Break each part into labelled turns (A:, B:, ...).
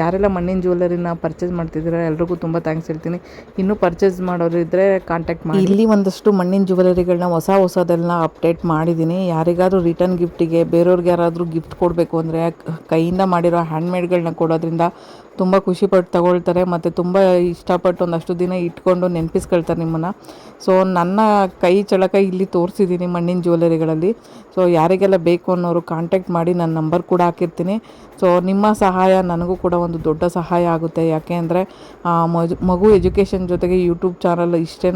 A: ಯಾರೆಲ್ಲ ಮಣ್ಣಿನ ಜ್ಯುವೆಲ್ಲರಿನ ಪರ್ಚೇಸ್ ಮಾಡ್ತಿದ್ದೀರಾ ಎಲ್ರಿಗೂ ತುಂಬ ಥ್ಯಾಂಕ್ಸ್ ಹೇಳ್ತೀನಿ. ಇನ್ನೂ ಪರ್ಚೇಸ್ ಮಾಡೋರು ಇದ್ದರೆ ಕಾಂಟ್ಯಾಕ್ಟ್ ಮಾಡಿ. ಇಲ್ಲಿ ಒಂದಷ್ಟು ಮಣ್ಣಿನ ಜ್ಯುವೆಲ್ಲರಿಗಳನ್ನ ಹೊಸದೆಲ್ಲ ಅಪ್ಡೇಟ್ ಮಾಡಿದ್ದೀನಿ. ಯಾರಿಗಾದ್ರೂ ರಿಟರ್ನ್ ಗಿಫ್ಟಿಗೆ ಬೇರೆಯವ್ರಿಗೆ ಯಾರಾದರೂ ಗಿಫ್ಟ್ ಕೊಡಬೇಕು ಅಂದರೆ ಕೈಯಿಂದ ಮಾಡಿರೋ ಹ್ಯಾಂಡ್ಮೇಡ್ಗಳನ್ನ ಕೊಡೋದ್ರಿಂದ ತುಂಬ ಖುಷಿಪಟ್ಟು ತಗೊಳ್ತಾರೆ ಮತ್ತು ತುಂಬ ಇಷ್ಟಪಟ್ಟು ಒಂದಷ್ಟು ದಿನ ಇಟ್ಕೊಂಡು ನೆನಪಿಸ್ಕೊಳ್ತಾರೆ ನಿಮ್ಮನ್ನು. ಸೊ ನನ್ನ ಕೈ ಚಳಕ ಇಲ್ಲಿ ತೋರಿಸಿದ್ದೀನಿ ಮಣ್ಣಿನ ಜ್ಯುವೆಲ್ಲರಿಗಳಲ್ಲಿ. ಸೊ ಯಾರಿಗೆಲ್ಲ ಬೇಕು ಅನ್ನೋರು ಕಾಂಟ್ಯಾಕ್ಟ್ ಮಾಡಿ, ನನ್ನ ನಂಬರ್ ಕೂಡ ಹಾಕಿರ್ತೀನಿ. ಸೊ ನಿಮ್ಮ ಸಹಾಯ ನನಗೂ ಕೂಡ ಒಂದು ದೊಡ್ಡ ಸಹಾಯ ಆಗುತ್ತೆ. ಯಾಕೆ ಅಂದರೆ ಮಗು ಎಜುಕೇಷನ್ ಜೊತೆಗೆ ಯೂಟ್ಯೂಬ್ ಚಾನಲ್ ಇಷ್ಟೇ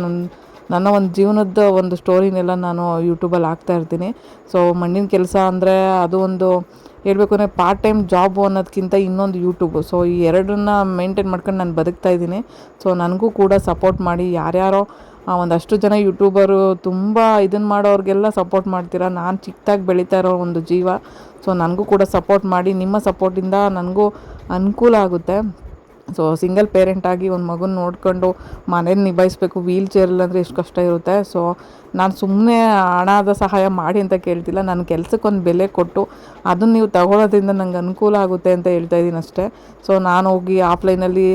A: ನನ್ನ ಒಂದು ಜೀವನದ ಒಂದು ಸ್ಟೋರಿನೆಲ್ಲ ನಾನು ಯೂಟ್ಯೂಬಲ್ಲಿ ಹಾಕ್ತಾಯಿರ್ತೀನಿ. ಸೊ ಮಣ್ಣಿನ ಕೆಲಸ ಅಂದರೆ ಅದು ಒಂದು ಹೇಳ್ಬೇಕು ಅಂದರೆ ಪಾರ್ಟ್ ಟೈಮ್ ಜಾಬು ಅನ್ನೋದಕ್ಕಿಂತ ಇನ್ನೊಂದು ಯೂಟ್ಯೂಬು. ಸೊ ಈ ಎರಡನ್ನ ಮೇಂಟೈನ್ ಮಾಡ್ಕೊಂಡು ನಾನು ಬದುಕ್ತಾ ಇದ್ದೀನಿ. ಸೊ ನನಗೂ ಕೂಡ ಸಪೋರ್ಟ್ ಮಾಡಿ. ಯಾರ್ಯಾರೋ ಒಂದಷ್ಟು ಜನ ಯೂಟ್ಯೂಬರು ತುಂಬ ಇದನ್ನು ಮಾಡೋರಿಗೆಲ್ಲ ಸಪೋರ್ಟ್ ಮಾಡ್ತೀರಾ. ನಾನು ಚಿಕ್ಕದಾಗಿ ಬೆಳೀತಾ ಇರೋ ಒಂದು ಜೀವ. ಸೊ ನನಗೂ ಕೂಡ ಸಪೋರ್ಟ್ ಮಾಡಿ. ನಿಮ್ಮ ಸಪೋರ್ಟಿಂದ ನನಗೂ ಅನುಕೂಲ ಆಗುತ್ತೆ. ಸೊ ಸಿಂಗಲ್ ಪೇರೆಂಟಾಗಿ ಒಂದು ಮಗುನ ನೋಡ್ಕೊಂಡು ಮನೇನ ನಿಭಾಯಿಸ್ಬೇಕು. ವೀಲ್ ಚೇರಲ್ಲಂದರೆ ಎಷ್ಟು ಕಷ್ಟ ಇರುತ್ತೆ. ಸೊ ನಾನು ಸುಮ್ಮನೆ ಹಣದ ಸಹಾಯ ಮಾಡಿ ಅಂತ ಕೇಳ್ತಿಲ್ಲ. ನನ್ನ ಕೆಲಸಕ್ಕೊಂದು ಬೆಲೆ ಕೊಟ್ಟು ಅದನ್ನು ನೀವು ತಗೊಳ್ಳೋದ್ರಿಂದ ನಂಗೆ ಅನುಕೂಲ ಆಗುತ್ತೆ ಅಂತ ಹೇಳ್ತಾ ಇದ್ದೀನಿ ಅಷ್ಟೇ. ಸೊ ನಾನು ಹೋಗಿ ಆಫ್ಲೈನಲ್ಲಿ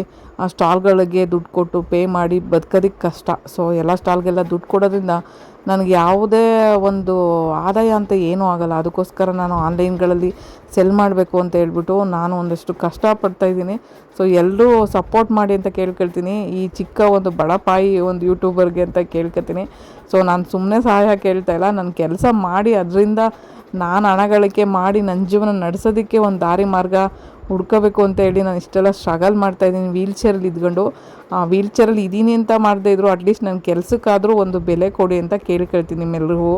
A: ಸ್ಟಾಲ್ಗಳಿಗೆ ದುಡ್ಡು ಕೊಟ್ಟು ಪೇ ಮಾಡಿ ಬದುಕೋದಕ್ಕೆ ಕಷ್ಟ. ಸೊ ಎಲ್ಲ ಸ್ಟಾಲ್ಗೆಲ್ಲ ದುಡ್ಡು ಕೊಡೋದ್ರಿಂದ ನನಗೆ ಯಾವುದೇ ಒಂದು ಆದಾಯ ಅಂತ ಏನೂ ಆಗೋಲ್ಲ. ಅದಕ್ಕೋಸ್ಕರ ನಾನು ಆನ್ಲೈನ್ಗಳಲ್ಲಿ ಸೆಲ್ ಮಾಡಬೇಕು ಅಂತ ಹೇಳ್ಬಿಟ್ಟು ನಾನು ಒಂದಷ್ಟು ಕಷ್ಟಪಡ್ತಾಯಿದ್ದೀನಿ. ಸೊ ಎಲ್ಲರೂ ಸಪೋರ್ಟ್ ಮಾಡಿ ಅಂತ ಕೇಳ್ಕೊಳ್ತೀನಿ. ಈ ಚಿಕ್ಕ ಒಂದು ಬಡಪಾಯಿ ಒಂದು ಯೂಟ್ಯೂಬರ್ಗೆ ಅಂತ ಕೇಳ್ಕೊತೀನಿ. ಸೊ ನಾನು ಸುಮ್ಮನೆ ಸಹಾಯ ಕೇಳ್ತಾ ಇಲ್ಲ. ನನ್ನ ಕೆಲಸ ಮಾಡಿ ಅದರಿಂದ ನಾನು ಹಣ ಗಳಿಕೆ ಮಾಡಿ ನನ್ನ ಜೀವನ ನಡೆಸೋದಕ್ಕೆ ಒಂದು ದಾರಿ ಮಾರ್ಗ ಹುಡ್ಕೋಬೇಕು ಅಂತ ಹೇಳಿ ನಾನು ಇಷ್ಟೆಲ್ಲ ಸ್ಟ್ರಗಲ್ ಮಾಡ್ತಾಯಿದ್ದೀನಿ ವೀಲ್ ಚೇರಲ್ಲಿ ಇದ್ಕೊಂಡು. ವೀಲ್ ಚೇರಲ್ಲಿ ಇದ್ದೀನಿ ಅಂತ ಮಾಡದೇ ಇದ್ರು ಅಟ್ಲೀಸ್ಟ್ ನನ್ನ ಕೆಲಸಕ್ಕಾದರೂ ಒಂದು ಬೆಲೆ ಕೊಡಿ ಅಂತ ಕೇಳ್ಕೊಳ್ತೀನಿ ನಿಮ್ಮೆಲ್ರಿಗೂ.